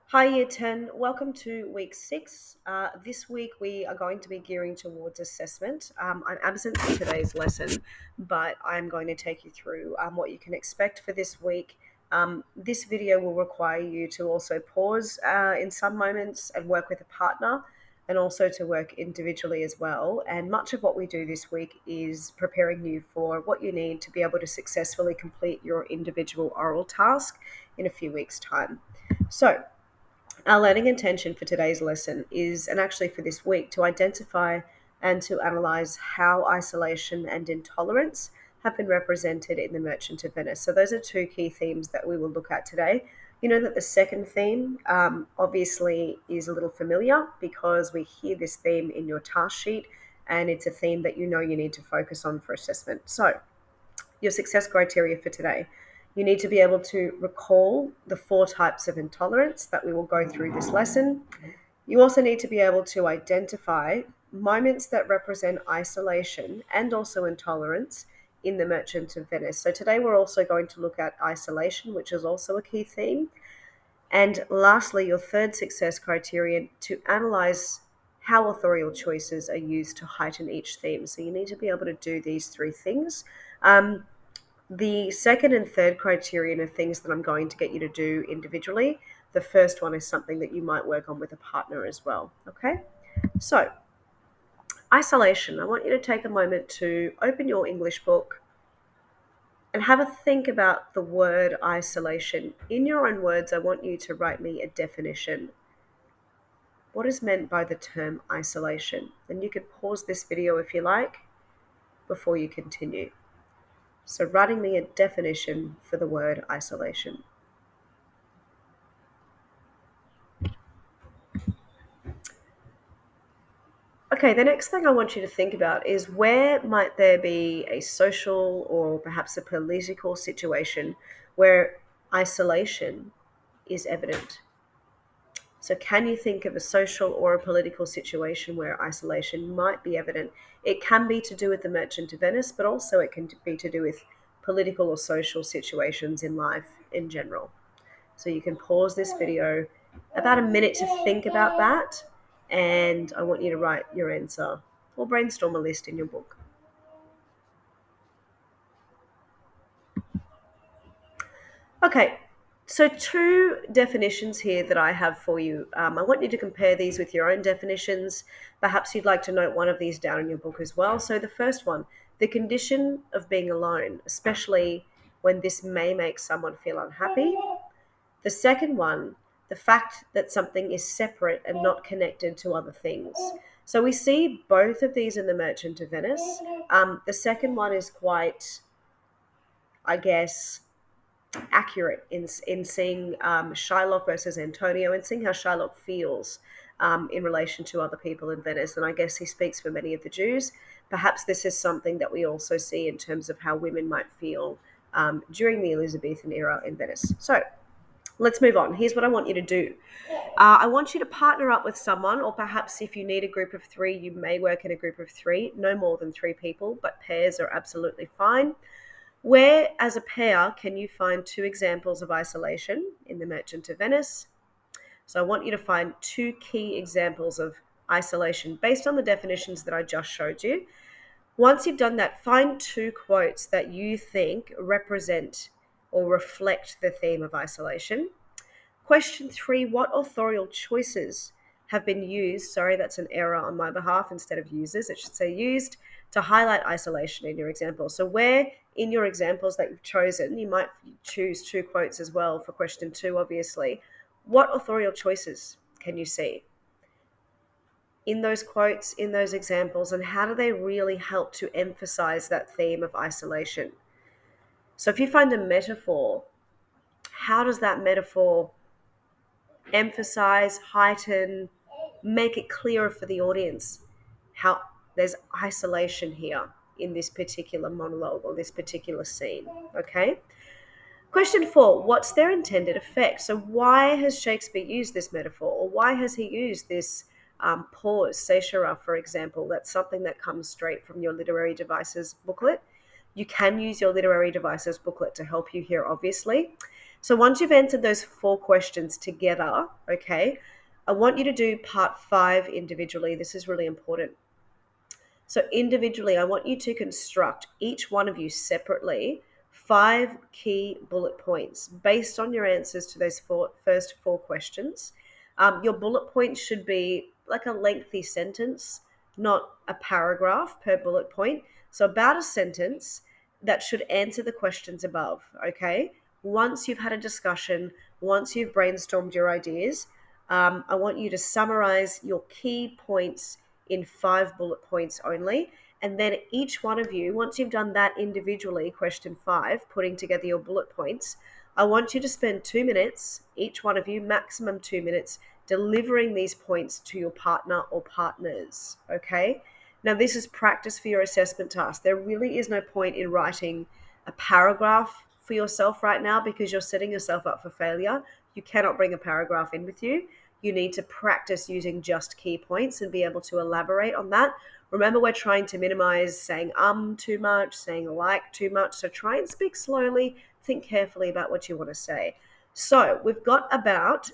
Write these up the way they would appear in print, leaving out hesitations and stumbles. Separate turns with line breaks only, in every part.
Hi, Year 10. Welcome to week 6. This week we are going to be gearing towards assessment. I'm absent for today's lesson, but I'm going to take you through what you can expect for this week. This video will require you to also pause in some moments and work with a partner and also to work individually as well. And much of what we do this week is preparing you for what you need to be able to successfully complete your individual oral task in a few weeks' time. So, our learning intention for today's lesson is, and actually for this week, to identify and to analyze how isolation and intolerance have been represented in the Merchant of Venice. So, those are two key themes that we will look at today. You know that the second theme obviously is a little familiar because we hear this theme in your task sheet, and it's a theme that you know you need to focus on for assessment. So, your success criteria for today. You need to be able to recall the four types of intolerance that we will go through this lesson. You also need to be able to identify moments that represent isolation and also intolerance in the Merchant of Venice. So today we're also going to look at isolation, which is also a key theme. And lastly, your third success criterion to analyze how authorial choices are used to heighten each theme. So you need to be able to do these three things. The second and third criterion are things that I'm going to get you to do individually. The first one is something that you might work on with a partner as well. Okay? So, isolation. I want you to take a moment to open your English book and have a think about the word isolation. In your own words, I want you to write me a definition. What is meant by the term isolation? And you can pause this video if you like before you continue. So, writing me a definition for the word isolation. Okay, the next thing I want you to think about is where might there be a social or perhaps a political situation where isolation is evident? So, can you think of a social or a political situation where isolation might be evident? It can be to do with the Merchant of Venice, but also it can be to do with political or social situations in life in general. So, you can pause this video about a minute to think about that, and I want you to write your answer or brainstorm a list in your book. Okay, so two definitions here that I have for you. I want you to compare these with your own definitions. Perhaps you'd like to note one of these down in your book as well. So, the first one, the condition of being alone, especially when this may make someone feel unhappy. The second one, the fact that something is separate and not connected to other things. So we see both of these in the Merchant of Venice. The second one is quite, I guess, accurate in seeing Shylock versus Antonio and seeing how Shylock feels in relation to other people in Venice. And I guess he speaks for many of the Jews. Perhaps this is something that we also see in terms of how women might feel during the Elizabethan era in Venice. So let's move on. Here's what I want you to do. I want you to partner up with someone, or perhaps if you need a group of three, you may work in a group of three, no more than three people, but pairs are absolutely fine. Where, as a pair, can you find two examples of isolation in the Merchant of Venice? So I want you to find two key examples of isolation based on the definitions that I just showed you. Once you've done that, find two quotes that you think represent or reflect the theme of isolation. Question 3, what authorial choices have been used? Sorry, that's an error on my behalf. Instead of users, it should say used to highlight isolation in your example. So where in your examples that you've chosen, you might choose two quotes as well for question 2, obviously. What authorial choices can you see in those quotes, in those examples, and how do they really help to emphasize that theme of isolation? So if you find a metaphor, how does that metaphor emphasize, heighten, make it clearer for the audience how there's isolation here in this particular monologue or this particular scene? Okay. Question 4, what's their intended effect? So why has Shakespeare used this metaphor, or why has he used this pause, caesura, for example? That's something that comes straight from your literary devices booklet. You can use your literary devices booklet to help you here, obviously. So once you've answered those 4 questions together, okay, I want you to do part 5 individually. This is really important. So individually, I want you to construct, each one of you separately, 5 key bullet points based on your answers to those first 4 questions. Your bullet points should be like a lengthy sentence, not a paragraph per bullet point. So about a sentence that should answer the questions above, okay? Once you've had a discussion, once you've brainstormed your ideas, I want you to summarize your key points in 5 bullet points only. And then each one of you, once you've done that individually, question 5, putting together your bullet points, I want you to spend 2 minutes, each one of you, maximum 2 minutes, delivering these points to your partner or partners. Okay? Now, this is practice for your assessment task. There really is no point in writing a paragraph for yourself right now because you're setting yourself up for failure. You cannot bring a paragraph in with you. You need to practice using just key points and be able to elaborate on that. Remember, we're trying to minimize saying too much, saying like too much. So try and speak slowly, think carefully about what you want to say. So we've got about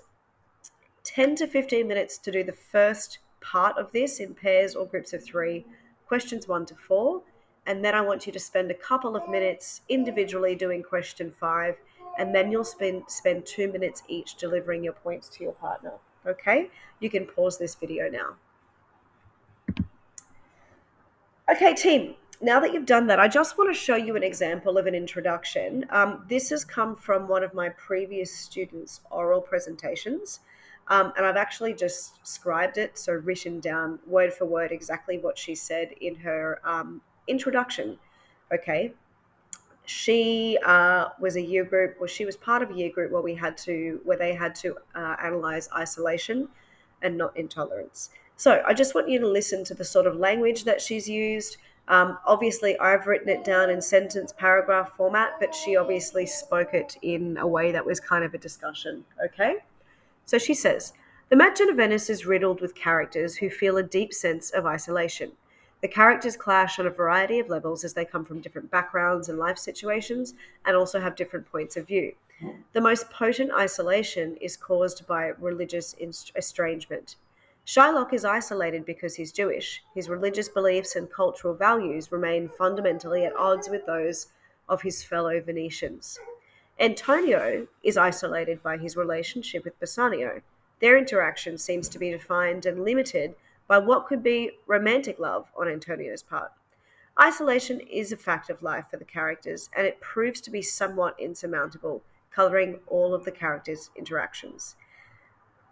10 to 15 minutes to do the first part of this in pairs or groups of 3, questions 1 to 4. And then I want you to spend a couple of minutes individually doing question 5. And then you'll spend 2 minutes each delivering your points to your partner. Okay? You can pause this video now. Okay, team. Now that you've done that, I just want to show you an example of an introduction. This has come from one of my previous students' oral presentations. And I've actually just scribed it, so written down word for word exactly what she said in her introduction. Okay. She was a year group, well, she was part of a year group where they had to analyze isolation and not intolerance. So I just want you to listen to the sort of language that she's used. Obviously, I've written it down in sentence paragraph format, but she obviously spoke it in a way that was kind of a discussion. Okay. So she says, the Merchant of Venice is riddled with characters who feel a deep sense of isolation. The characters clash on a variety of levels as they come from different backgrounds and life situations and also have different points of view. The most potent isolation is caused by religious estrangement. Shylock is isolated because he's Jewish. His religious beliefs and cultural values remain fundamentally at odds with those of his fellow Venetians. Antonio is isolated by his relationship with Bassanio. Their interaction seems to be defined and limited by what could be romantic love on Antonio's part. Isolation is a fact of life for the characters, and it proves to be somewhat insurmountable, colouring all of the characters' interactions.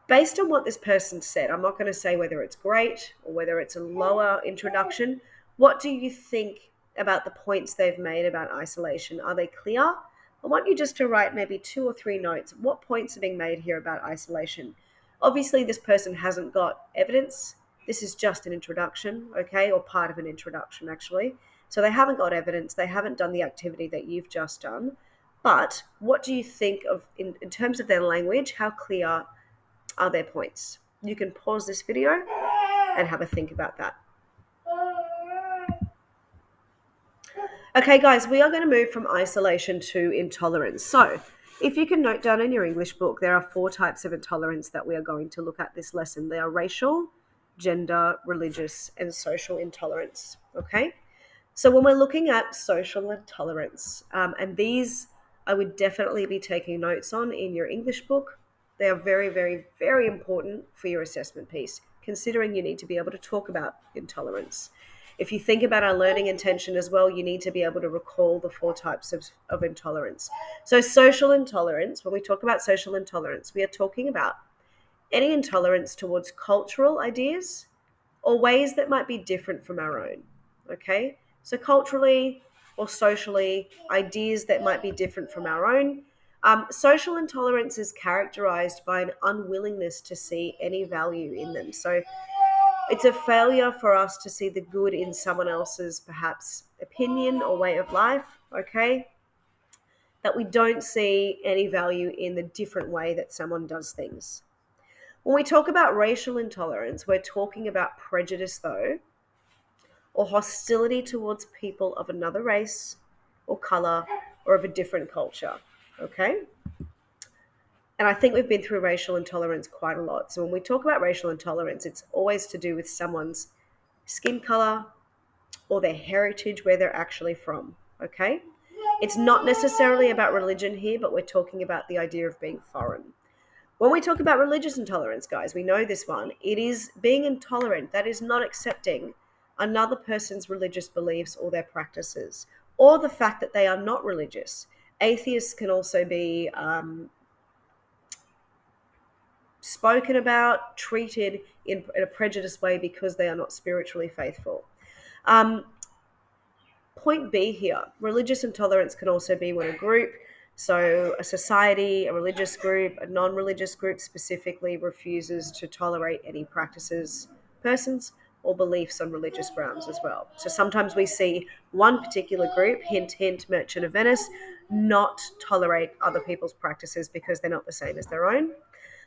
Based on what this person said, I'm not going to say whether it's great or whether it's a lower introduction. What do you think about the points they've made about isolation? Are they clear? I want you just to write maybe 2 or 3 notes. What points are being made here about isolation? Obviously, this person hasn't got evidence. This is just an introduction, okay, or part of an introduction, actually. So they haven't got evidence. They haven't done the activity that you've just done. But what do you think of, in terms of their language, how clear are their points? You can pause this video and have a think about that. Okay, guys, we are going to move from isolation to intolerance. So, if you can note down in your English book, there are 4 types of intolerance that we are going to look at this lesson. They are racial, gender, religious, and social intolerance. Okay? So, when we're looking at social intolerance, and these I would definitely be taking notes on in your English book. They are very, very, very important for your assessment piece, considering you need to be able to talk about intolerance. If you think about our learning intention as well, you need to be able to recall the 4 types of intolerance. So social intolerance, when we talk about social intolerance, we are talking about any intolerance towards cultural ideas or ways that might be different from our own. Okay? So culturally or socially, ideas that might be different from our own. Social intolerance is characterized by an unwillingness to see any value in them. So it's a failure for us to see the good in someone else's perhaps opinion or way of life, okay? That we don't see any value in the different way that someone does things. When we talk about racial intolerance, we're talking about prejudice, though, or hostility towards people of another race or color or of a different culture, okay? And I think we've been through racial intolerance quite a lot. So when we talk about racial intolerance, it's always to do with someone's skin color or their heritage, where they're actually from. Okay? It's not necessarily about religion here, but we're talking about the idea of being foreign. When we talk about religious intolerance, guys, we know this one. It is being intolerant. That is not accepting another person's religious beliefs or their practices, or the fact that they are not religious. Atheists can also be spoken about, treated in a prejudiced way because they are not spiritually faithful. Um, Point B here, religious intolerance can also be when a group, so a society, a religious group, a non religious group specifically, refuses to tolerate any practices, persons, or beliefs on religious grounds as well. So sometimes we see one particular group, hint, hint, Merchant of Venice, not tolerate other people's practices because they're not the same as their own.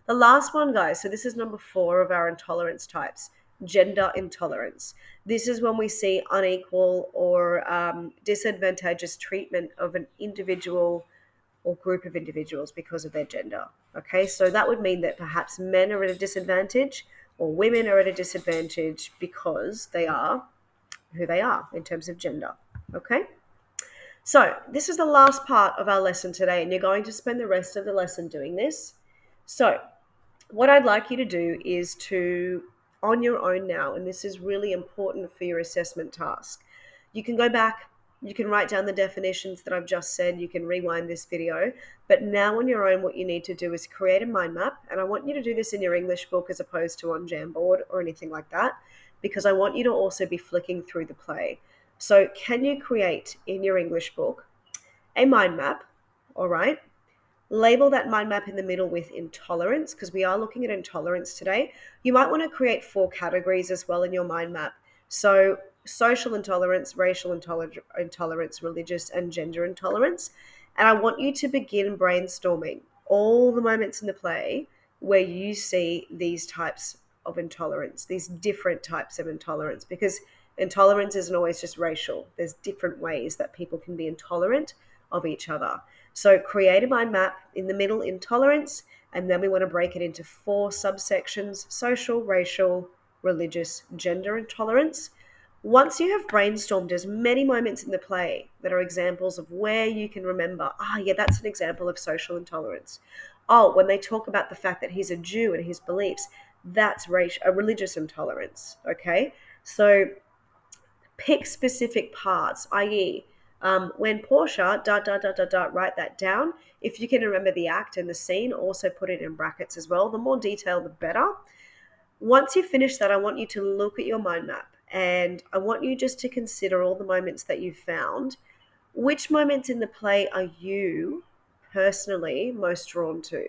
The last one, guys, so this is number 4 of our intolerance types, gender intolerance. This is when we see unequal or disadvantageous treatment of an individual or group of individuals because of their gender. Okay, so that would mean that perhaps men are at a disadvantage or women are at a disadvantage because they are who they are in terms of gender. Okay, so this is the last part of our lesson today, and you're going to spend the rest of the lesson doing this. So, what I'd like you to do is to, on your own now, and this is really important for your assessment task, you can go back, you can write down the definitions that I've just said, you can rewind this video, but now on your own, what you need to do is create a mind map, and I want you to do this in your English book as opposed to on Jamboard or anything like that, because I want you to also be flicking through the play. So can you create in your English book a mind map, all right? Label that mind map in the middle with intolerance, because we are looking at intolerance today. You might want to create 4 categories as well in your mind map. So social intolerance, racial intolerance, religious and gender intolerance. And I want you to begin brainstorming all the moments in the play where you see these types of intolerance, these different types of intolerance, because intolerance isn't always just racial. There's different ways that people can be intolerant of each other. So create a mind map, in the middle intolerance, and then we want to break it into 4 subsections: social, racial, religious, gender intolerance. Once you have brainstormed as many moments in the play that are examples of where you can remember, yeah, that's an example of social intolerance. Oh, when they talk about the fact that he's a Jew and his beliefs, that's religious intolerance, okay? So pick specific parts, i.e., when Portia, write that down. If you can remember the act and the scene, also put it in brackets as well. The more detail, the better. Once you finish that, I want you to look at your mind map, and I want you just to consider all the moments that you've found. Which moments in the play are you personally most drawn to?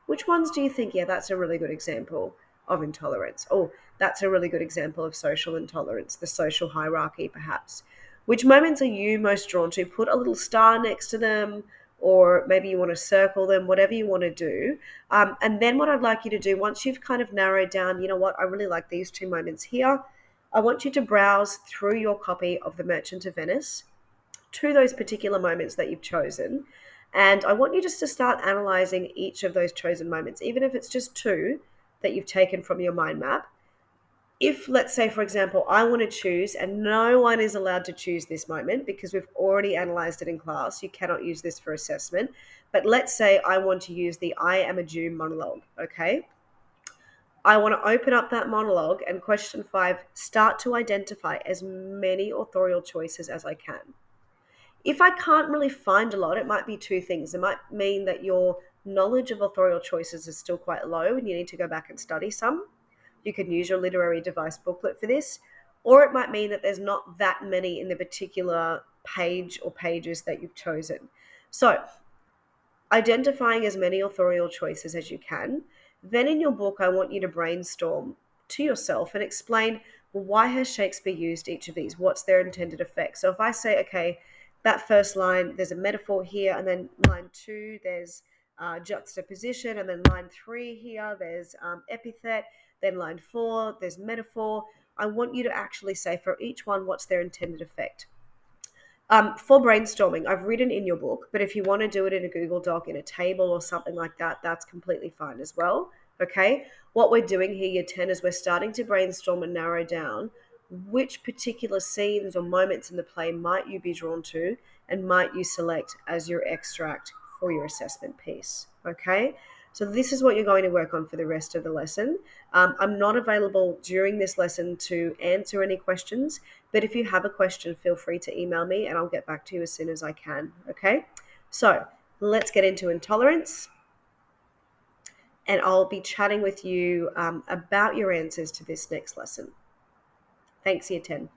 Which ones do you think, yeah, that's a really good example of intolerance? Oh, that's a really good example of social intolerance, the social hierarchy, perhaps. Which moments are you most drawn to? Put a little star next to them, or maybe you want to circle them, whatever you want to do. And then what I'd like you to do, once you've kind of narrowed down, you know what, I really like these 2 moments here, I want you to browse through your copy of The Merchant of Venice to those particular moments that you've chosen. And I want you just to start analyzing each of those chosen moments, even if it's just 2 that you've taken from your mind map. If, let's say, for example, I want to choose, and no one is allowed to choose this moment because we've already analyzed it in class, you cannot use this for assessment. But let's say I want to use the I am a Jew monologue, okay? I want to open up that monologue, and question 5, start to identify as many authorial choices as I can. If I can't really find a lot, it might be 2 things. It might mean that your knowledge of authorial choices is still quite low and you need to go back and study some. You can use your literary device booklet for this. Or it might mean that there's not that many in the particular page or pages that you've chosen. So, identifying as many authorial choices as you can. Then in your book, I want you to brainstorm to yourself and explain, well, why has Shakespeare used each of these? What's their intended effect? So if I say, okay, that first line, there's a metaphor here, and then line 2, there's juxtaposition, and then line 3 here, there's epithet, then line 4, there's metaphor. I want you to actually say for each one, what's their intended effect? For brainstorming, I've written in your book, but if you want to do it in a Google Doc, in a table or something like that, that's completely fine as well. Okay. What we're doing here, year 10, is we're starting to brainstorm and narrow down which particular scenes or moments in the play might you be drawn to and might you select as your extract for your assessment piece. Okay. So this is what you're going to work on for the rest of the lesson. I'm not available during this lesson to answer any questions, but if you have a question, feel free to email me and I'll get back to you as soon as I can. Okay. So let's get into intolerance, and I'll be chatting with you about your answers to this next lesson. Thanks, Year 10.